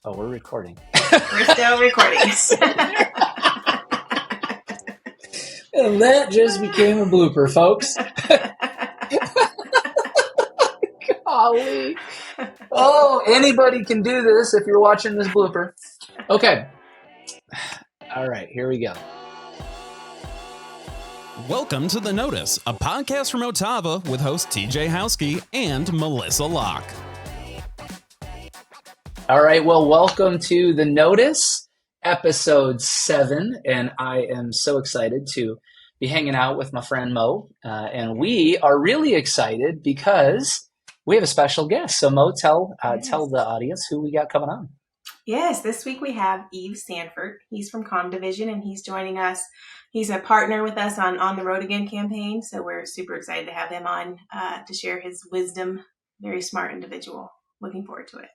Oh, we're recording. We're still recording. And that just became a blooper, folks. Golly. Oh, anybody can do this if you're watching this blooper. Okay. All right, here we go. Welcome to The Notice, a podcast from OTAVA with host TJ Howski and Melissa Locke. All right, well, welcome to The Notice, episode 7, and I am so excited to be hanging out with my friend Mo, and we are really excited because we have a special guest. So Mo, tell the audience who we got coming on. Yes, this week we have Yves Sandfort. He's from Comdivision, and he's joining us. He's a partner with us on the Road Again campaign, so we're super excited to have him on to share his wisdom. Very smart individual. Looking forward to it.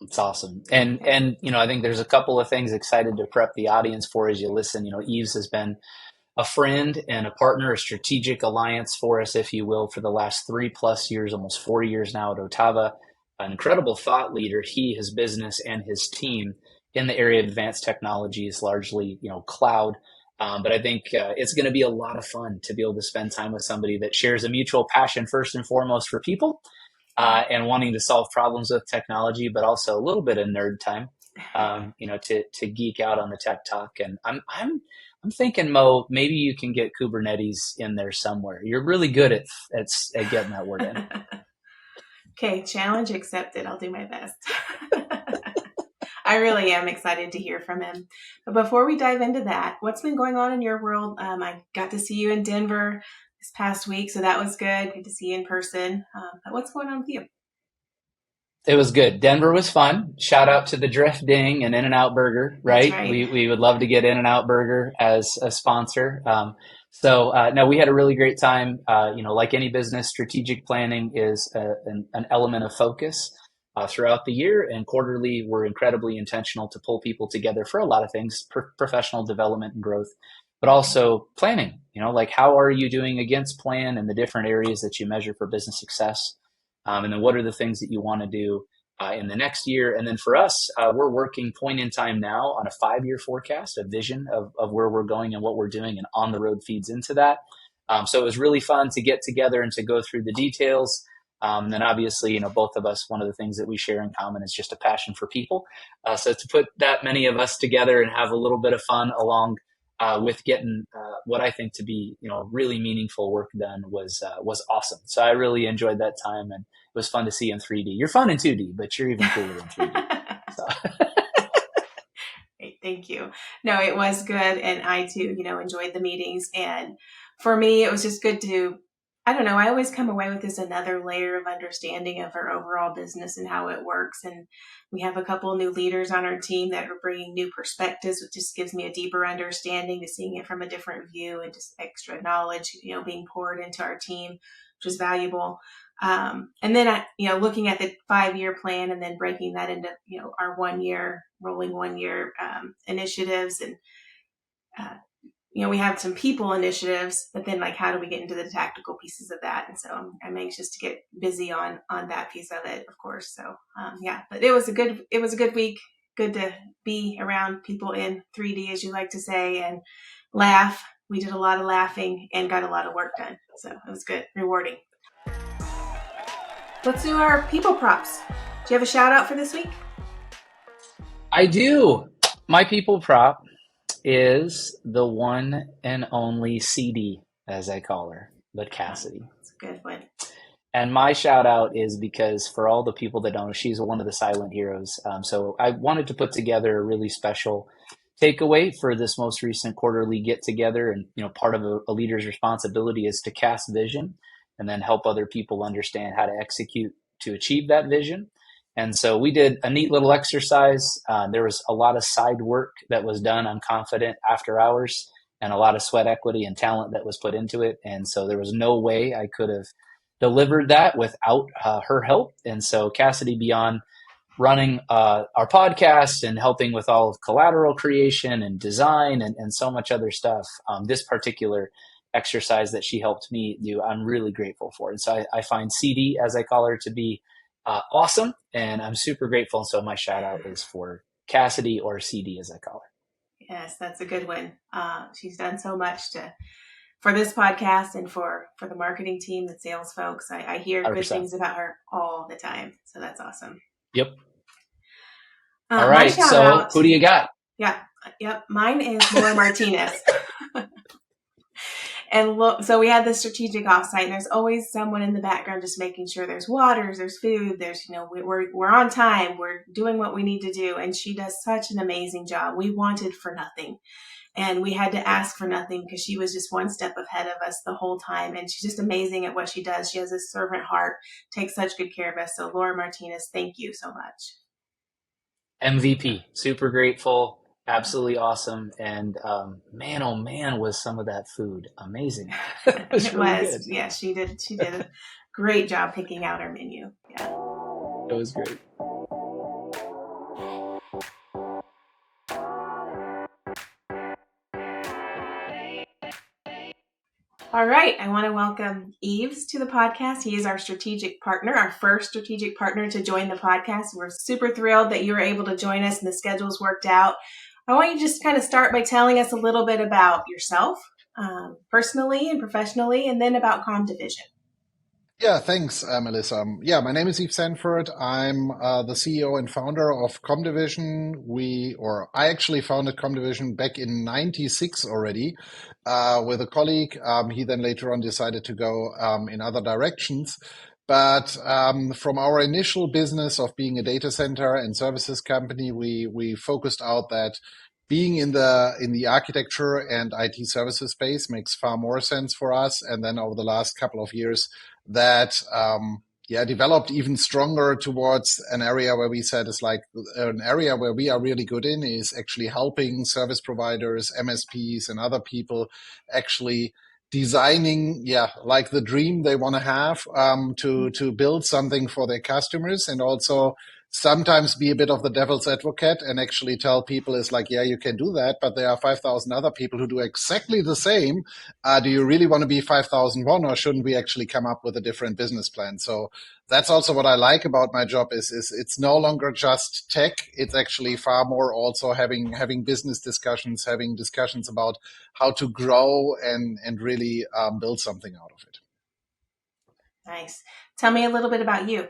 It's awesome. And you know, I think there's a couple of things excited to prep the audience for as you listen. You know, Yves has been a friend and a partner, a strategic alliance for us, if you will, for the last 3+ years, almost 4 years now at OTAVA. An incredible thought leader, he, his business, and his team in the area of advanced technologies, largely, you know, cloud. But I think it's going to be a lot of fun to be able to spend time with somebody that shares a mutual passion, first and foremost, for people. And wanting to solve problems with technology, but also a little bit of nerd time, you know, to geek out on the tech talk. And I'm thinking, Mo, maybe you can get Kubernetes in there somewhere. You're really good at getting that word in. Okay, challenge accepted. I'll do my best. I really am excited to hear from him. But before we dive into that, what's been going on in your world? I got to see you in Denver this past week, so that was good. Good to see you in person. But what's going on with you? It was good. Denver was fun. Shout out to the Drift Ding and In-N-Out Burger, right? That's right. We would love to get In-N-Out Burger as a sponsor. No, we had a really great time. You know, like any business, strategic planning is an element of focus throughout the year, and quarterly we're incredibly intentional to pull people together for a lot of things, professional development and growth, but also planning. You know, like how are you doing against plan and the different areas that you measure for business success? And then what are the things that you want to do in the next year? And then for us, we're working point in time now on a 5-year forecast, a vision of where we're going and what we're doing, and On the Road feeds into that. So it was really fun to get together and to go through the details. And then obviously, you know, both of us, one of the things that we share in common is just a passion for people. So to put that many of us together and have a little bit of fun along with getting what I think to be, you know, really meaningful work done was awesome. So I really enjoyed that time, and it was fun to see in 3D. You're fun in 2D, but you're even cooler in 3D. So. Great, thank you. No, it was good, and I too, you know, enjoyed the meetings. And for me, it was just good to, I don't know, I always come away with this another layer of understanding of our overall business and how it works. And we have a couple new leaders on our team that are bringing new perspectives, which just gives me a deeper understanding to seeing it from a different view, and just extra knowledge, you know, being poured into our team, which is valuable. And then, you know, looking at the 5-year plan and then breaking that into, you know, our rolling 1-year initiatives. And, you know, we have some people initiatives, but then like, how do we get into the tactical pieces of that? And so I'm anxious to get busy on that piece of it, of course. So, yeah, but it was a good week. Good to be around people in 3D, as you like to say, and laugh. We did a lot of laughing and got a lot of work done. So it was good, rewarding. Let's do our people props. Do you have a shout out for this week? I do. My people prop is the one and only CD, as I call her, but Cassidy. That's a good one. And my shout out is because for all the people that don't know, she's one of the silent heroes. So I wanted to put together a really special takeaway for this most recent quarterly get together. And, you know, part of a leader's responsibility is to cast vision and then help other people understand how to execute to achieve that vision. And so we did a neat little exercise. There was a lot of side work that was done on Confident after hours, and a lot of sweat equity and talent that was put into it. And so there was no way I could have delivered that without her help. And so Cassidy, beyond running our podcast and helping with all of collateral creation and design and so much other stuff, this particular exercise that she helped me do, I'm really grateful for. And so I find CD, as I call her, to be awesome, and I'm super grateful. And so my shout out is for Cassidy, or CD as I call her. Yes, that's a good one. She's done so much for this podcast and for the marketing team, the sales folks. I hear 100%. good things about her all the time. So that's awesome. Yep. All right. So who do you got? Yeah. Yep. Mine is Laura Martinez. And so we had this strategic offsite, and there's always someone in the background just making sure there's water, there's food, there's, we're on time, we're doing what we need to do. And she does such an amazing job. We wanted for nothing, and we had to ask for nothing because she was just one step ahead of us the whole time. And she's just amazing at what she does. She has a servant heart, takes such good care of us. So Laura Martinez, thank you so much. MVP, super grateful. Absolutely awesome. And man, oh man, was some of that food amazing. It was good. Yeah, she did a great job picking out our menu. Yeah. It was great. All right. I want to welcome Yves to the podcast. He is our strategic partner, our first strategic partner to join the podcast. We're super thrilled that you were able to join us and the schedules worked out. I want you to just kind of start by telling us a little bit about yourself, personally and professionally, and then about Comdivision. Yeah, thanks, Melissa. My name is Yves Sandfort. I'm the CEO and founder of Comdivision. I actually founded Comdivision back in '96 already with a colleague. He then later on decided to go in other directions. But from our initial business of being a data center and services company, we focused out that being in the architecture and IT services space makes far more sense for us. And then over the last couple of years, that developed even stronger towards an area where we said is like an area where we are really good in is actually helping service providers, MSPs, and other people actually designing, like the dream they want to have to build something for their customers, and also sometimes be a bit of the devil's advocate and actually tell people is like, yeah, you can do that, but there are 5,000 other people who do exactly the same. Do you really want to be 5,001, or shouldn't we actually come up with a different business plan? So that's also what I like about my job is it's no longer just tech. It's actually far more also having business discussions, having discussions about how to grow and really build something out of it. Nice. Tell me a little bit about you.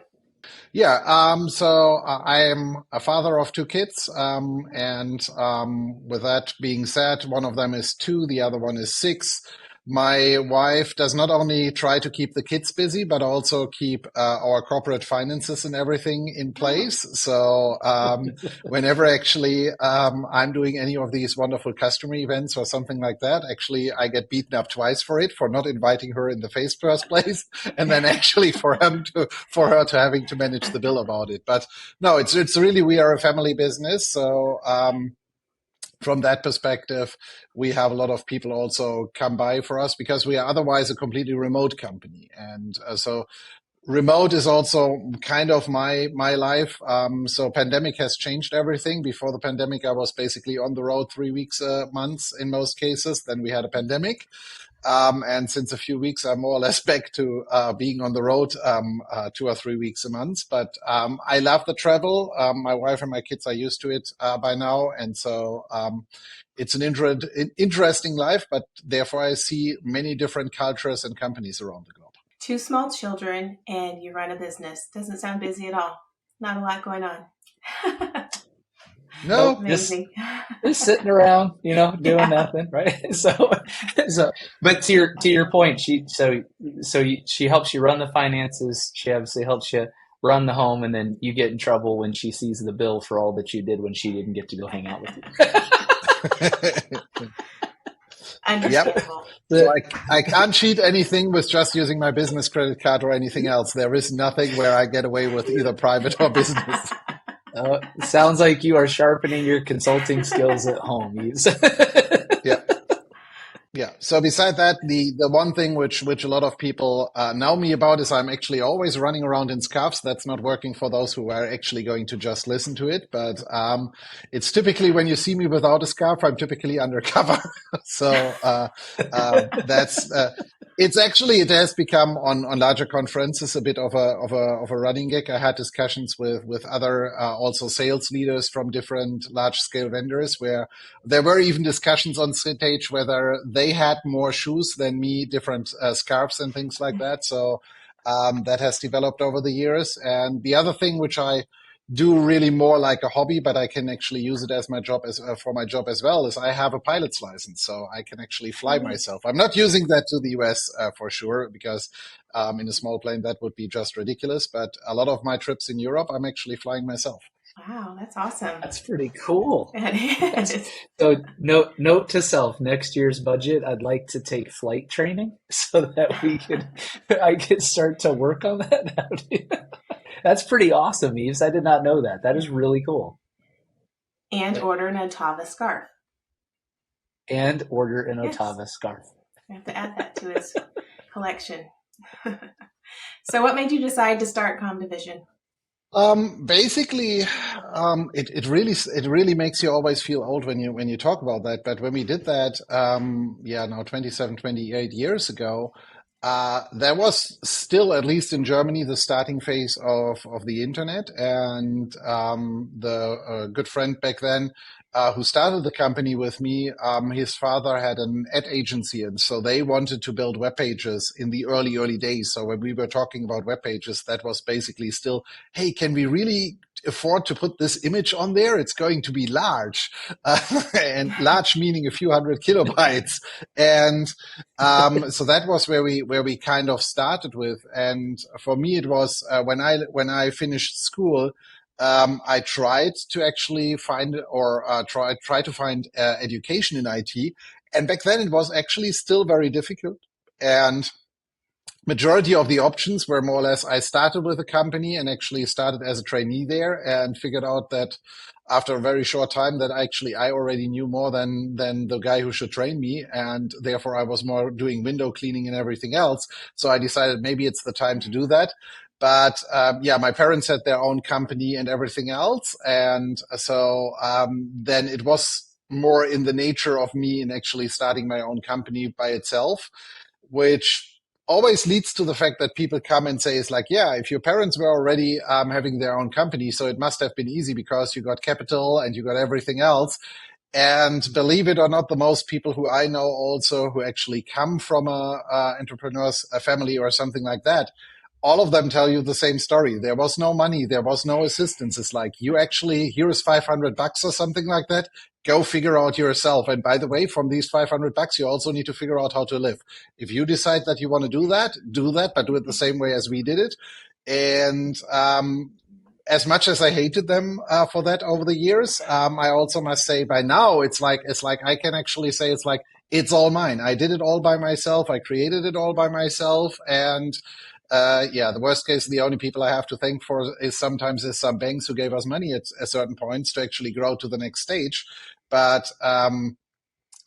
So I am a father of two kids, and with that being said, one of them is 2, the other one is 6. My wife does not only try to keep the kids busy, but also keep our corporate finances and everything in place. So whenever actually I'm doing any of these wonderful customer events or something like that, actually I get beaten up twice for it, for not inviting her in the first place, and then actually for her to having to manage the bill about it. But no, it's really, we are a family business. So from that perspective, we have a lot of people also come by for us because we are otherwise a completely remote company. And so remote is also kind of my life. So pandemic has changed everything. Before the pandemic, I was basically on the road 3 weeks a month in most cases. Then we had a pandemic. And since a few weeks, I'm more or less back to being on the road 2 or 3 weeks a month. But I love the travel. My wife and my kids are used to it by now. And so it's an interesting life, but therefore I see many different cultures and companies around the globe. 2 small children and you run a business. Doesn't sound busy at all. Not a lot going on. No, just sitting around, doing nothing, right? So, but to your point, she helps you run the finances. She obviously helps you run the home, and then you get in trouble when she sees the bill for all that you did when she didn't get to go hang out with you. Understandable. Yep. I can't cheat anything with just using my business credit card or anything else. There is nothing where I get away with either private or business. Sounds like you are sharpening your consulting skills at home. Yeah. So beside that, the one thing which a lot of people know me about is I'm actually always running around in scarves. That's not working for those who are actually going to just listen to it. But it's typically when you see me without a scarf, I'm typically undercover. So that's it has become on larger conferences a bit of a running gag. I had discussions with other also sales leaders from different large scale vendors where there were even discussions on stage whether they had more shoes than me, different scarves and things like that. So that has developed over the years. And the other thing which I do really more like a hobby, but I can actually use it as my job as for my job as well. Is I have a pilot's license, so I can actually Oh, fly neat. myself. I'm not using that to the US for sure because in a small plane that would be just ridiculous. But a lot of my trips in Europe, I'm actually flying myself. Wow, that's awesome. That's pretty cool. It That's is. so note to self, next year's budget, I'd like to take flight training so that I could start to work on that now. That's pretty awesome, Yves. I did not know that. That is really cool. And order an OTAVA scarf. And order an Yes, OTAVA scarf. I have to add that to his collection. So, what made you decide to start Comdivision? Basically, it really makes you always feel old when you talk about that. But when we did that, yeah, now 27, 28 years ago, there was still, at least in Germany, the starting phase of the internet. And the good friend back then, who started the company with me, his father had an ad agency, and so they wanted to build web pages in the early days. So when we were talking about web pages, that was basically still, hey, can we really afford to put this image on there? It's going to be large, and large meaning a few hundred kilobytes. And so that was where we kind of started with. And for me, it was when I finished school. I tried to actually find or try to find education in IT, and back then it was actually still very difficult. And majority of the options were more or less I started with a company and actually started as a trainee there and figured out that after a very short time that actually I already knew more than the guy who should train me, and therefore I was more doing window cleaning and everything else. So I decided maybe it's the time to do that. But yeah, my parents had their own company and everything else, and so then it was more in the nature of me in actually starting my own company by itself, which always leads to the fact that people come and say, it's like, yeah, if your parents were already having their own company, so it must have been easy because you got capital and you got everything else. And believe it or not, the most people who I know also who actually come from a entrepreneur's a family or something like that, all of them tell you the same story. There was no money. There was no assistance. It's like, you actually, here is $500 or something like that. Go figure out yourself. And by the way, from these $500, you also need to figure out how to live. If you decide that you want to do that, but do it the same way as we did it. And, as much as I hated them for that over the years, I also must say by now it's like I can actually say it's all mine. I did it all by myself. I created it all by myself, and yeah, the worst case, the only people I have to thank for is sometimes some banks who gave us money at certain points to actually grow to the next stage. But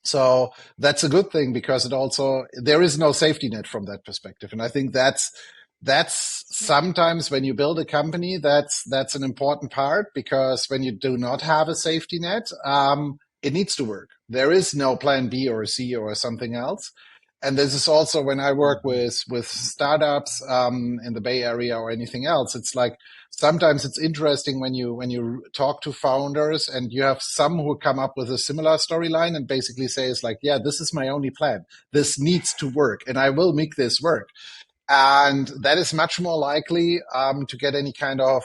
so that's a good thing because it also there is no safety net from that perspective, and I think that's sometimes when you build a company, that's an important part because when you do not have a safety net, it needs to work. There is no plan B or C or something else. And this is also when I work with startups in the Bay Area or anything else. It's like sometimes it's interesting when you talk to founders and you have some who come up with a similar storyline and basically say it's like, yeah, this is my only plan. This needs to work, and I will make this work. And that is much more likely to get any kind of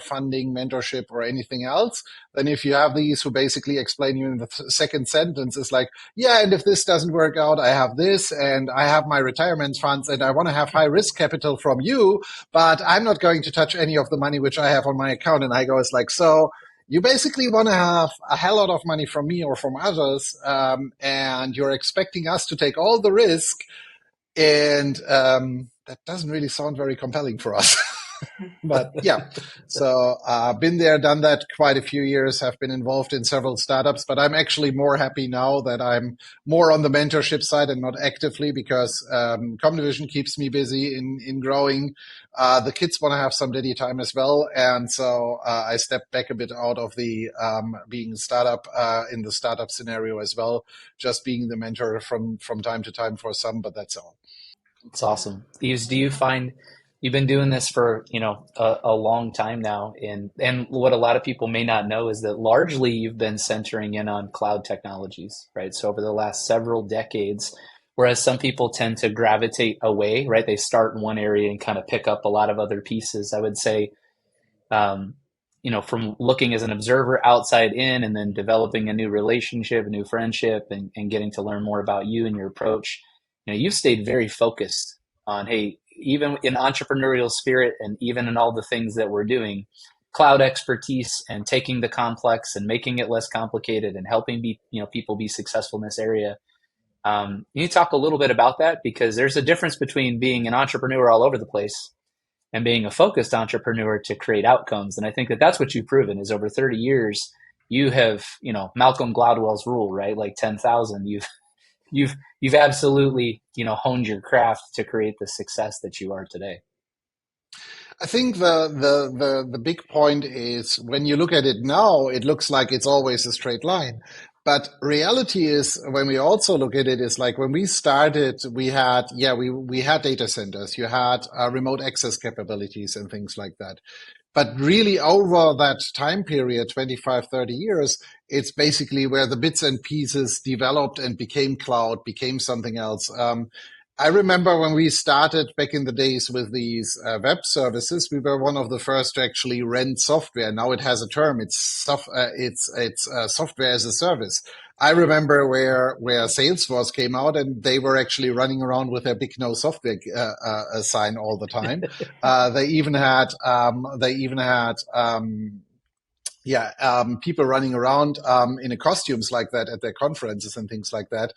funding, mentorship, or anything else than if you have these who basically explain you in the second sentence is like, yeah, and if this doesn't work out, I have this, and I have my retirement funds, and I want to have high risk capital from you, but I'm not going to touch any of the money which I have on my account. And I go, it's like, so you basically want to have a hell lot of money from me or from others, and you're expecting us to take all the risk, and that doesn't really sound very compelling for us. But yeah, so been there, done that quite a few years, have been involved in several startups, but I'm actually more happy now that I'm more on the mentorship side and not actively because Comdivision keeps me busy in growing. The kids want to have some daddy time as well. And so I stepped back a bit out of the being startup in the startup scenario as well, just being the mentor from time to time for some, but that's all. It's awesome. Yves, do you find you've been doing this for, a long time now, and what a lot of people may not know is that largely you've been centering in on cloud technologies, right? So over the last several decades, whereas some people tend to gravitate away, right? They start in one area and kind of pick up a lot of other pieces. I would say um, from looking as an observer outside in and then developing a new relationship, a new friendship, and getting to learn more about you and your approach, you've stayed very focused on, hey, even in entrepreneurial spirit and even in all the things that we're doing, cloud expertise and taking the complex and making it less complicated and helping people be successful in this area. Can you talk a little bit about that? Because there's a difference between being an entrepreneur all over the place and being a focused entrepreneur to create outcomes. And I think that that's what you've proven is over 30 years, you have, Malcolm Gladwell's rule, right? Like 10,000, you've absolutely, honed your craft to create the success that you are today. I think the big point is when you look at it now, it looks like it's always a straight line. But reality is when we also look at it is like when we started, we had data centers, you had remote access capabilities and things like that. But really over that time period, 25, 30 years, it's basically where the bits and pieces developed and became cloud, became something else. I remember when we started back in the days with these web services, we were one of the first to actually rent software. Now it has a term. It's software as a service. I remember where Salesforce came out and they were actually running around with their big no software sign all the time. They even had people running around in costumes like that at their conferences and things like that.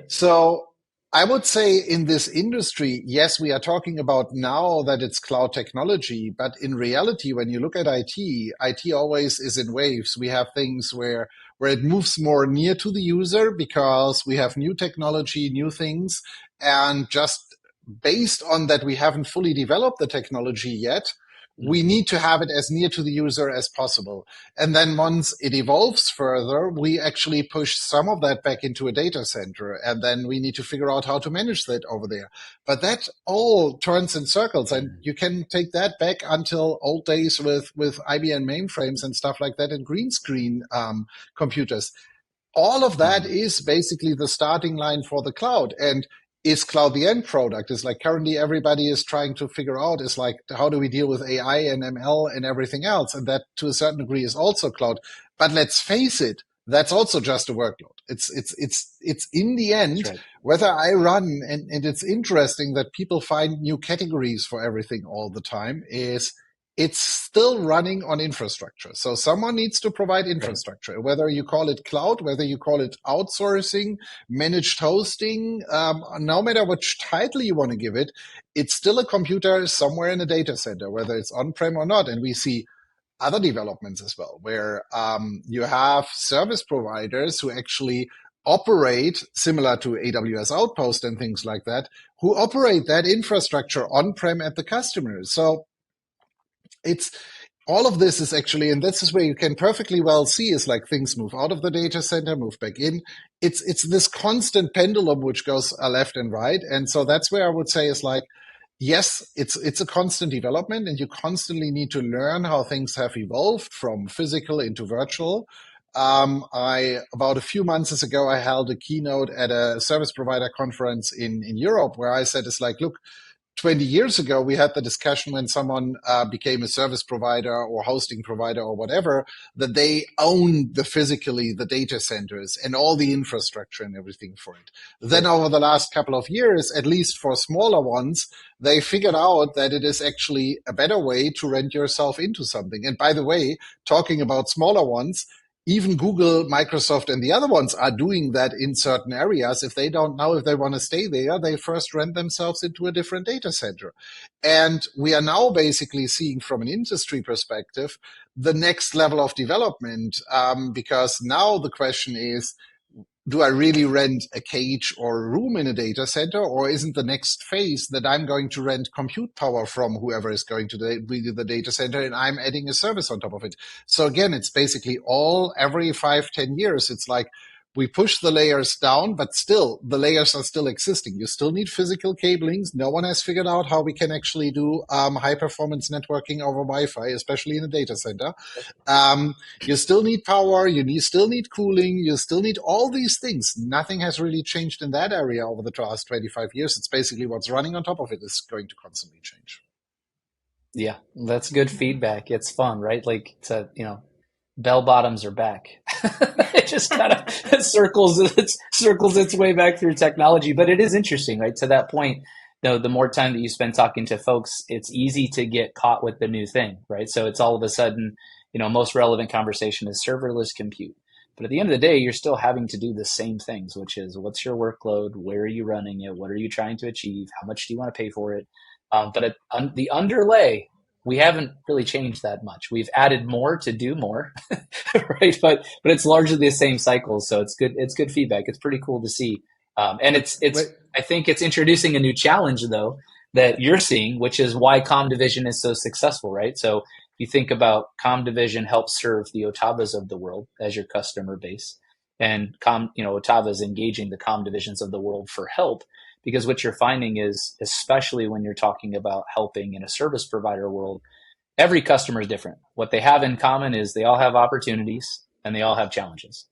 So I would say in this industry, yes, we are talking about now that it's cloud technology, but in reality, when you look at IT always is in waves. We have things where it moves more near to the user because we have new technology, new things, and just based on that, we haven't fully developed the technology yet. We need to have it as near to the user as possible. And then once it evolves further, we actually push some of that back into a data center. And then we need to figure out how to manage that over there. But that all turns in circles. And you can take that back until old days with IBM mainframes and stuff like that and green screen computers. All of that is basically the starting line for the cloud. And is cloud the end product? Is like currently everybody is trying to figure out is like, how do we deal with AI and ML and everything else? And that to a certain degree is also cloud. But let's face it, that's also just a workload. It's in the end, right, whether I run, and it's interesting that people find new categories for everything all the time, is it's still running on infrastructure. So someone needs to provide infrastructure, right, whether you call it cloud, whether you call it outsourcing, managed hosting, no matter which title you want to give it, it's still a computer somewhere in a data center, whether it's on-prem or not. And we see other developments as well, where you have service providers who actually operate similar to AWS Outpost and things like that, who operate that infrastructure on-prem at the customers. So it's all of this is actually, and this is where you can perfectly well see is like things move out of the data center, move back in. It's this constant pendulum which goes left and right. And so that's where I would say is like, yes, it's a constant development and you constantly need to learn how things have evolved from physical into virtual. About a few months ago, I held a keynote at a service provider conference in Europe where I said, it's like, look, 20 years ago, we had the discussion when someone became a service provider or hosting provider or whatever, that they owned the data centers and all the infrastructure and everything for it. Then over the last couple of years, at least for smaller ones, they figured out that it is actually a better way to rent yourself into something. And by the way, talking about smaller ones, even Google, Microsoft, and the other ones are doing that in certain areas. If they don't know if they want to stay there, they first rent themselves into a different data center. And we are now basically seeing from an industry perspective the next level of development, because now the question is, do I really rent a cage or a room in a data center, or isn't the next phase that I'm going to rent compute power from whoever is going to be the data center, and I'm adding a service on top of it? So again, it's basically all every 5-10 years. It's like we push the layers down, but still the layers are still existing. You still need physical cablings. No one has figured out how we can actually do high performance networking over Wi-Fi, especially in a data center. You still need power, still need cooling, you still need all these things. Nothing has really changed in that area over the last 25 years. It's basically what's running on top of it is going to constantly change. Yeah, that's good feedback. It's fun, right? Like, bell bottoms are back. It just kind of circles its way back through technology. But it is interesting, right? To that point, the more time that you spend talking to folks, it's easy to get caught with the new thing, right? So it's all of a sudden, most relevant conversation is serverless compute. But at the end of the day, you're still having to do the same things, which is what's your workload? Where are you running it? What are you trying to achieve? How much do you want to pay for it? But the underlay, we haven't really changed that much. We've added more to do more, right? But it's largely the same cycles. So it's good. It's good feedback. It's pretty cool to see. And it's I think it's introducing a new challenge though that you're seeing, which is why Comdivision is so successful, right? So if you think about Comdivision helps serve the OTAVAs of the world as your customer base, and OTAVA is engaging the Comdivisions of the world for help. Because what you're finding is, especially when you're talking about helping in a service provider world, every customer is different. What they have in common is they all have opportunities and they all have challenges.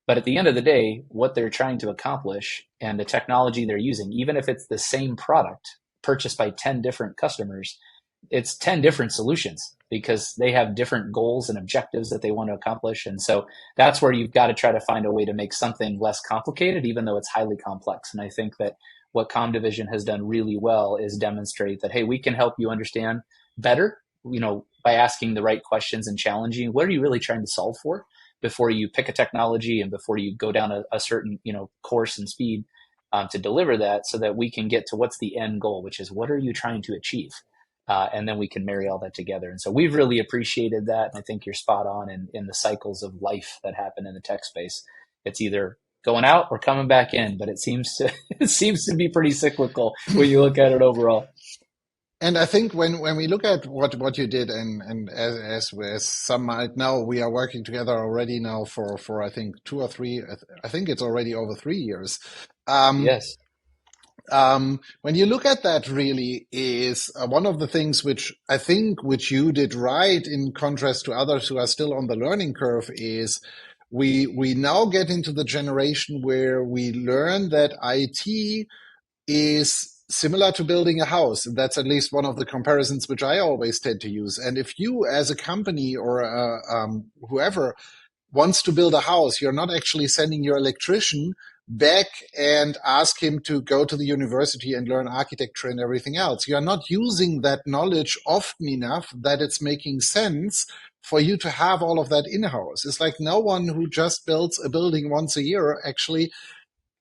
But at the end of the day, what they're trying to accomplish and the technology they're using, even if it's the same product purchased by 10 different customers, it's 10 different solutions because they have different goals and objectives that they want to accomplish. And so that's where you've got to try to find a way to make something less complicated, even though it's highly complex. And I think that what Comdivision has done really well is demonstrate that, hey, we can help you understand better, by asking the right questions and challenging what are you really trying to solve for before you pick a technology and before you go down a certain, course and speed to deliver that, so that we can get to what's the end goal, which is what are you trying to achieve? And then we can marry all that together. And so we've really appreciated that. And I think you're spot on in the cycles of life that happen in the tech space. It's either going out or coming back in, but it seems to be pretty cyclical when you look at it overall. And I think when we look at what you did, and as some might know, we are working together already now for I think 2 or 3. I think it's already over 3 years. Yes. When you look at that, really is one of the things which you did right in contrast to others who are still on the learning curve is we now get into the generation where we learn that IT is similar to building a house. And that's at least one of the comparisons which I always tend to use. And if you as a company or whoever wants to build a house, you're not actually sending your electrician back and ask him to go to the university and learn architecture and everything else. You are not using that knowledge often enough that it's making sense for you to have all of that in-house. It's like no one who just builds a building once a year actually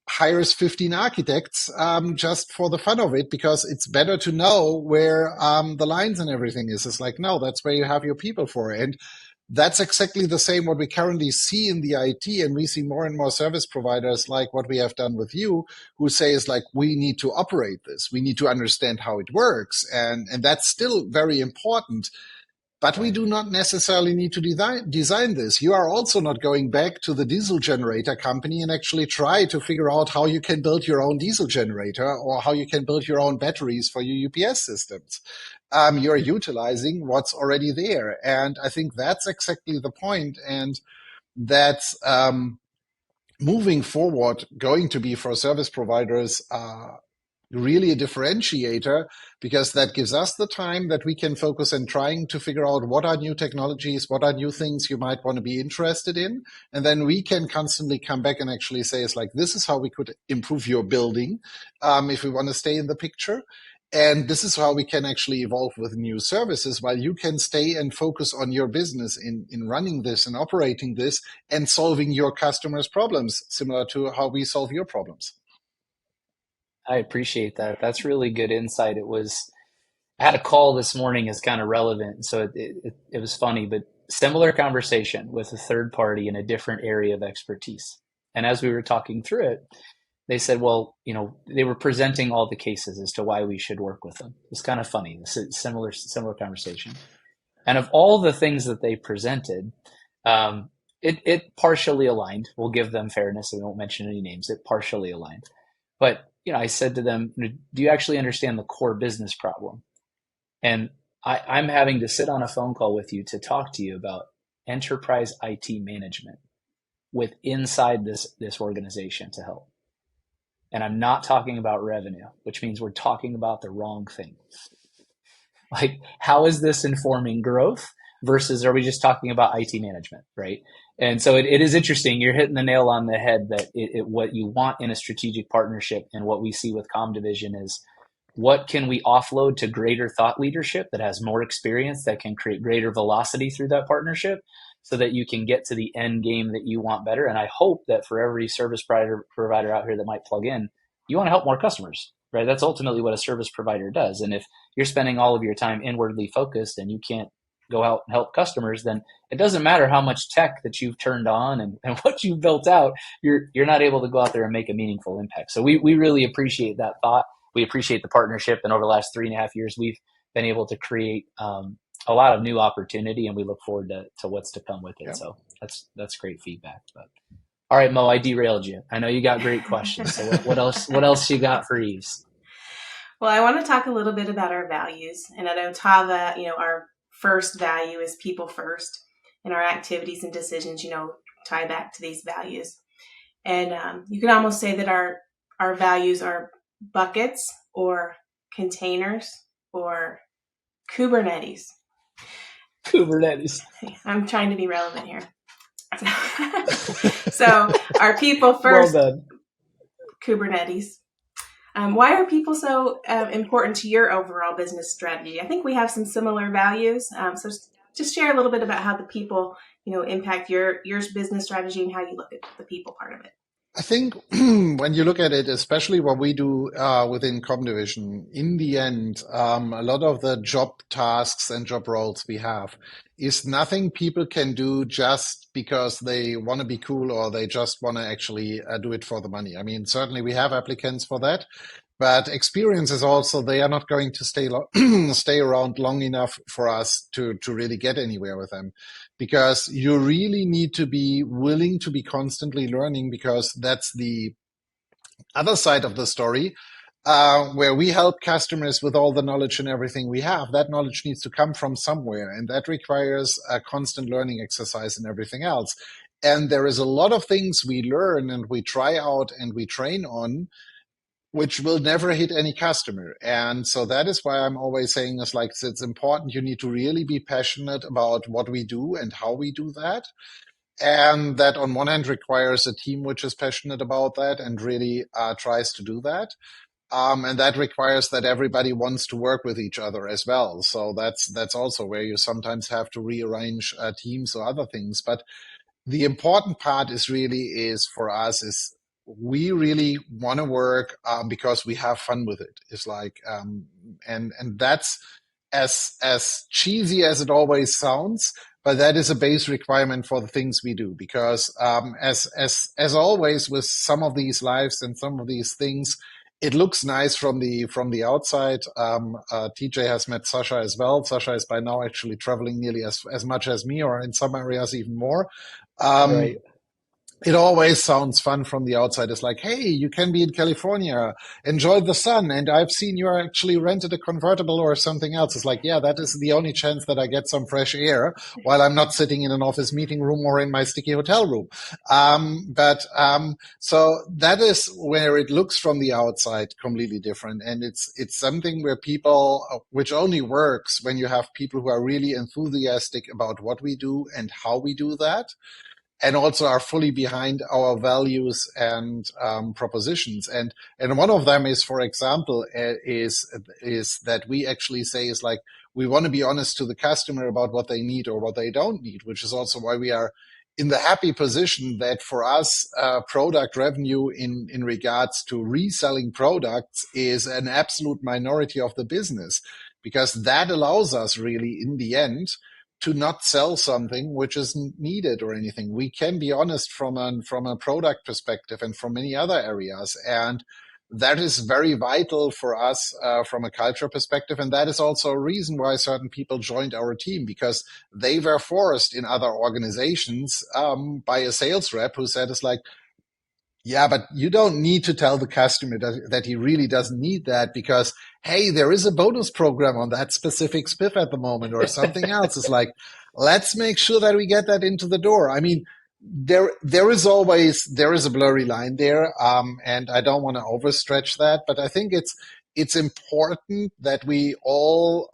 hires 15 architects just for the fun of it, because it's better to know where the lines and everything is. It's like, no, that's where you have your people for. And that's exactly the same what we currently see in the IT, and we see more and more service providers like what we have done with you, who say is like, we need to operate this. We need to understand how it works. And that's still very important. But we do not necessarily need to design this. You are also not going back to the diesel generator company and actually try to figure out how you can build your own diesel generator or how you can build your own batteries for your UPS systems. You're utilizing what's already there. And I think that's exactly the point. And that's moving forward going to be for service providers really a differentiator, because that gives us the time that we can focus on trying to figure out what are new technologies, what are new things you might want to be interested in. And then we can constantly come back and actually say, it's like, this is how we could improve your building if we want to stay in the picture. And this is how we can actually evolve with new services, while you can stay and focus on your business in running this and operating this and solving your customers' problems, similar to how we solve your problems. I appreciate that. That's really good insight. I had a call this morning is kind of relevant. So it was funny, but similar conversation with a third party in a different area of expertise. And as we were talking through it, they said, well, they were presenting all the cases as to why we should work with them. It's kind of funny. It's a similar conversation. And of all the things that they presented, it partially aligned. We'll give them fairness. We won't mention any names. It partially aligned. But, I said to them, do you actually understand the core business problem? And I'm having to sit on a phone call with you to talk to you about enterprise IT management with inside this organization to help. And I'm not talking about revenue, which means we're talking about the wrong thing. Like, how is this informing growth versus are we just talking about IT management, right? And so it is interesting. You're hitting the nail on the head that what you want in a strategic partnership and what we see with Comdivision is what can we offload to greater thought leadership that has more experience, that can create greater velocity through that partnership so that you can get to the end game that you want better. And I hope that for every service provider out here that might plug in, you want to help more customers, right? That's ultimately what a service provider does. And if you're spending all of your time inwardly focused and you can't go out and help customers, then it doesn't matter how much tech that you've turned on and what you've built out, you're not able to go out there and make a meaningful impact. So we really appreciate that thought. We appreciate the partnership. And over the last 3.5 years, we've been able to create a lot of new opportunity, and we look forward to what's to come with it. Yeah. So that's great feedback. But all right, Mo, I derailed you. I know you got great questions. So what else you got for Yves? Well, I want to talk a little bit about our values. And at OTAVA, our first value is people first, and our activities and decisions, tie back to these values. And you can almost say that our values are buckets or containers or Kubernetes. I'm trying to be relevant here. So our people first, well done. Kubernetes. Why are people so important to your overall business strategy? I think we have some similar values. So just share a little bit about how the people, impact your business strategy and how you look at the people part of it. I think when you look at it, especially what we do within Comdivision, in the end, a lot of the job tasks and job roles we have is nothing people can do just because they want to be cool or they just want to actually do it for the money. I mean, certainly we have applicants for that, but experience is also, they are not going to stay around long enough for us to really get anywhere with them. Because you really need to be willing to be constantly learning, because that's the other side of the story, where we help customers with all the knowledge and everything we have. That knowledge needs to come from somewhere, and that requires a constant learning exercise and everything else. And there is a lot of things we learn and we try out and we train on, which will never hit any customer. And so that is why I'm always saying it's important. You need to really be passionate about what we do and how we do that. And that on one hand requires a team which is passionate about that and really tries to do that. And that requires that everybody wants to work with each other as well. So that's also where you sometimes have to rearrange teams or other things. But the important part is for us is we really want to work because we have fun with it. It's and that's as cheesy as it always sounds, but that is a base requirement for the things we do. Because as always with some of these lives and some of these things, it looks nice from the outside. TJ has met Sasha as well. Sasha is by now actually traveling nearly as much as me, or in some areas even more. Right. It always sounds fun from the outside. It's like, hey, you can be in California, enjoy the sun, and I've seen you actually rented a convertible or something else. It's like, yeah, that is the only chance that I get some fresh air while I'm not sitting in an office meeting room or in my sticky hotel room. So that is where it looks from the outside completely different. And it's something where which only works when you have people who are really enthusiastic about what we do and how we do that. and also are fully behind our values and propositions. And one of them is, for example, is that we actually say is like, we want to be honest to the customer about what they need or what they don't need, which is also why we are in the happy position that for us, product revenue in regards to reselling products is an absolute minority of the business, because that allows us really in the end to not sell something which isn't needed or anything. We can be honest from a product perspective and from many other areas. And that is very vital for us from a culture perspective. And that is also a reason why certain people joined our team, because they were forced in other organizations by a sales rep who said, it's like, yeah, but you don't need to tell the customer that he really doesn't need that, because, hey, there is a bonus program on that specific spiff at the moment or something else. It's like, let's make sure that we get that into the door. I mean, there is a blurry line there, and I don't want to overstretch that, but I think it's important that we all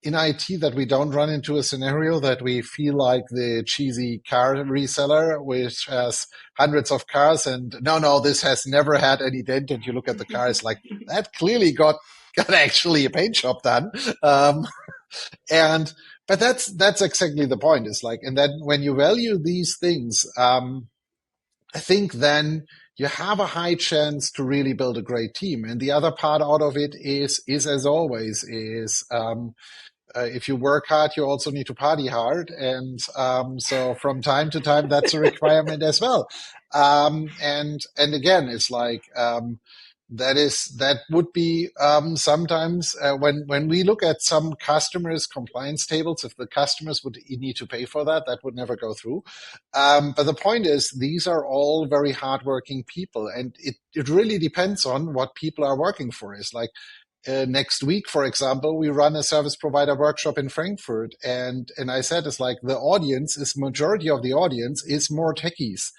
in IT, that we don't run into a scenario that we feel like the cheesy car reseller, which has hundreds of cars, and no, this has never had any dent. And you look at the car, it's like, that clearly got actually a paint job done. But that's exactly the point. It's like, and then when you value these things, I think then you have a high chance to really build a great team. And the other part out of it is as always, if you work hard, you also need to party hard. And so from time to time, that's a requirement as well. And again, it's like, that would be sometimes when we look at some customers' compliance tables, if the customers would need to pay for that, that would never go through. But the point is, these are all very hardworking people, and it really depends on what people are working for. It's like, next week, for example, we run a service provider workshop in Frankfurt, and I said, it's like, majority of the audience is more techies.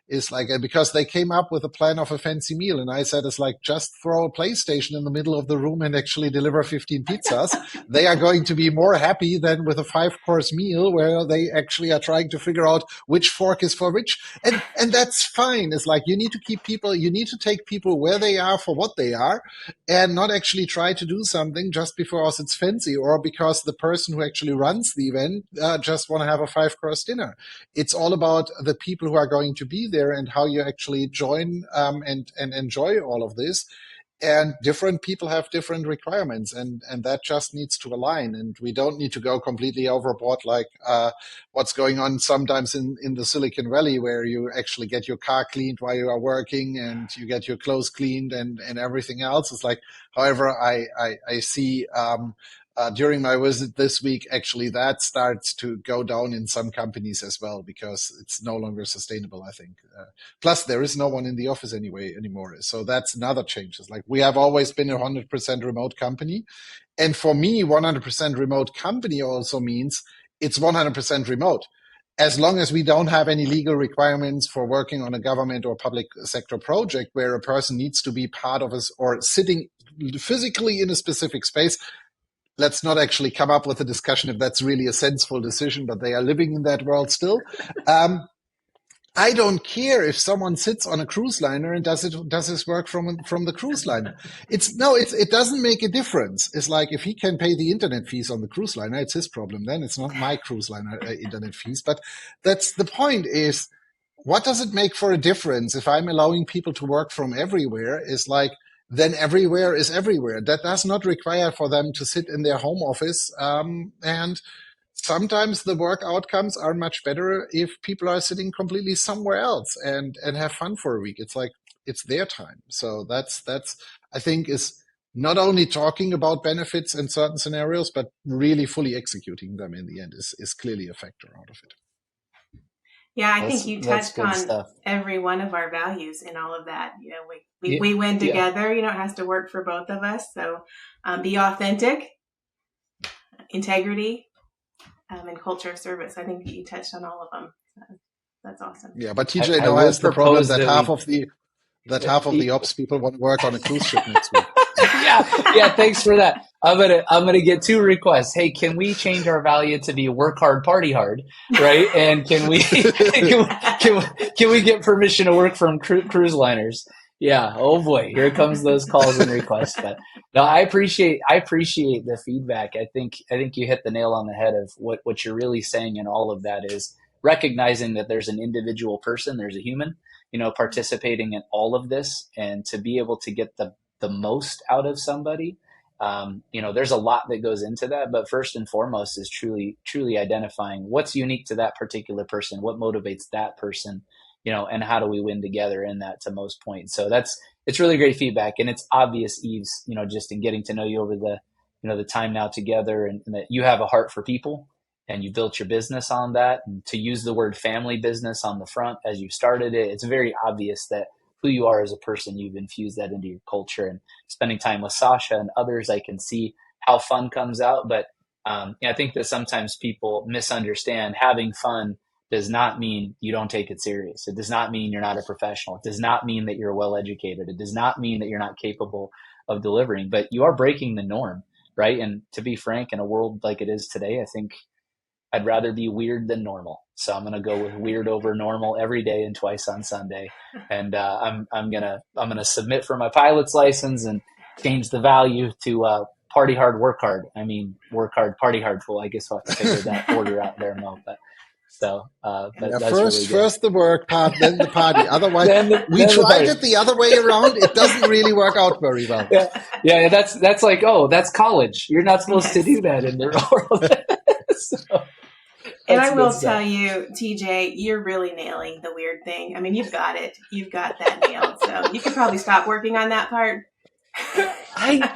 It's like, because they came up with a plan of a fancy meal. And I said, it's like, just throw a PlayStation in the middle of the room and actually deliver 15 pizzas. They are going to be more happy than with a 5-course meal where they actually are trying to figure out which fork is for which. And that's fine. It's like, you need to take people where they are for what they are, and not actually try to do something just because it's fancy or because the person who actually runs the event just want to have a 5-course dinner. It's all about the people who are going to be there and how you actually join and enjoy all of this. And different people have different requirements, and that just needs to align. And we don't need to go completely overboard like what's going on sometimes in the Silicon Valley, where you actually get your car cleaned while you are working and you get your clothes cleaned and everything else. It's like, however, I see during my visit this week, actually, that starts to go down in some companies as well, because it's no longer sustainable, I think. Plus, there is no one in the office anymore. So that's another change. It's like, we have always been a 100% remote company. And for me, 100% remote company also means it's 100% remote. As long as we don't have any legal requirements for working on a government or public sector project where a person needs to be part of us or sitting physically in a specific space, let's not actually come up with a discussion if that's really a sensible decision, but they are living in that world still. I don't care if someone sits on a cruise liner and does his work from the cruise liner. It doesn't make a difference. It's like, if he can pay the internet fees on the cruise liner, it's his problem. Then it's not my cruise liner internet fees. But that's the point. Is what does it make for a difference if I'm allowing people to work from everywhere? Is like, then everywhere is everywhere. That does not require for them to sit in their home office. And sometimes the work outcomes are much better if people are sitting completely somewhere else and have fun for a week. It's like, it's their time. So that's I think, is not only talking about benefits in certain scenarios, but really fully executing them in the end is clearly a factor out of it. Yeah, I think you touched on stuff. Every one of our values in all of that. You know, we win together. Yeah. You know, it has to work for both of us. So be authentic, integrity, and culture of service. I think you touched on all of them. So that's awesome. Yeah, but TJ now has the problem that half of the ops people want to work on a cruise ship next week. Yeah. Thanks for that. I'm gonna get 2 requests. Hey, can we change our value to be work hard, party hard, right? And can we can we get permission to work from cruise liners? Yeah. Oh boy, here comes those calls and requests. But no, I appreciate the feedback. I think you hit the nail on the head of what you're really saying in all of that is recognizing that there's an individual person, there's a human, participating in all of this, and to be able to get the most out of somebody. There's a lot that goes into that, but first and foremost is truly identifying what's unique to that particular person, what motivates that person, and how do we win together in that to most points. So it's really great feedback, and it's obvious, Yves, just in getting to know you over the time now together, and that you have a heart for people, and you built your business on that. And to use the word family business on the front as you started it, it's very obvious that who you are as a person, you've infused that into your culture. And spending time with Sasha and others, I can see how fun comes out. But I think that sometimes people misunderstand having fun does not mean you don't take it serious. It does not mean you're not a professional. It does not mean that you're well educated. It does not mean that you're not capable of delivering, but you are breaking the norm, right? And to be frank, in a world like it is today, I think I'd rather be weird than normal. So I'm going to go with weird over normal every day and twice on Sunday. And I'm going to submit for my pilot's license and change the value to party hard, work hard. I mean, work hard, party hard. Well, I guess I'll have to figure that order out there, Mo. But so that's first, really good. First the work part, then the party. Otherwise, we then tried it the other way around. It doesn't really work out very well. Yeah. That's like, oh, that's college. You're not supposed to do that in the world. So, and I will tell you, TJ, you're really nailing the weird thing. I mean, you've got it. You've got that nailed. So you could probably stop working on that part.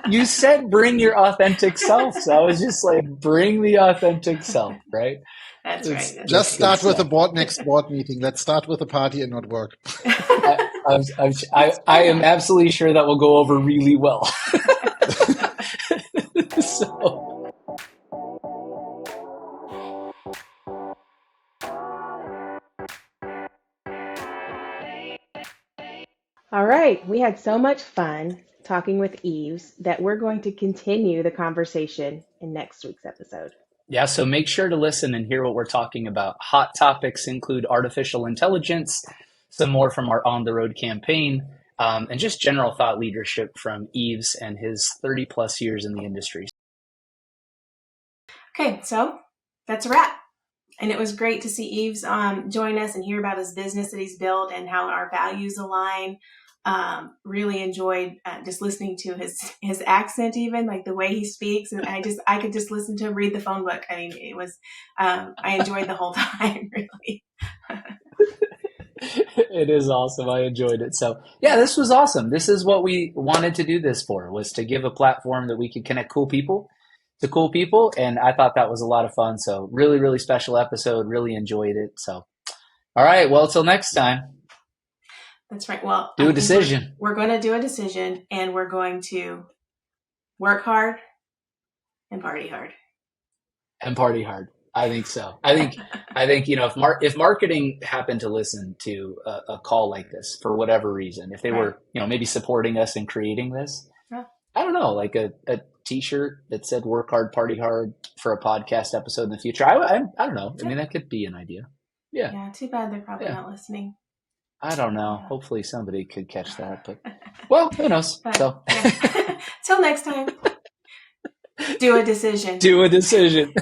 You said bring your authentic self. So I was just like, bring the authentic self, right? That's right. Just start with the next board meeting. Let's start with a party and not work. I am absolutely sure that will go over really well. So. All right, we had so much fun talking with Yves that we're going to continue the conversation in next week's episode. Yeah, so make sure to listen and hear what we're talking about. Hot topics include artificial intelligence, some more from our On the Road campaign, and just general thought leadership from Yves and his 30 plus years in the industry. Okay, so that's a wrap. And it was great to see Yves join us and hear about his business that he's built and how our values align. Really enjoyed just listening to his accent, even like the way he speaks. And I could just listen to him read the phone book. I mean, it was, I enjoyed the whole time, really. It is awesome. I enjoyed it. So yeah, this was awesome. This is what we wanted to do this for, was to give a platform that we could connect cool people to cool people. And I thought that was a lot of fun. So really, really special episode. Really enjoyed it. So, all right. Well, till next time. That's right. Well, do a decision. We're going to do a decision, and we're going to work hard and party hard. And party hard. I think so. I think if marketing happened to listen to a call like this for whatever reason, if they were maybe supporting us in creating this, I don't know, like a T-shirt that said "Work hard, party hard" for a podcast episode in the future. I don't know. I mean, that could be an idea. Yeah. Yeah. Too bad they're probably not listening. I don't know. Hopefully somebody could catch that, but well, who knows? But, so till next time, do a decision. Do a decision.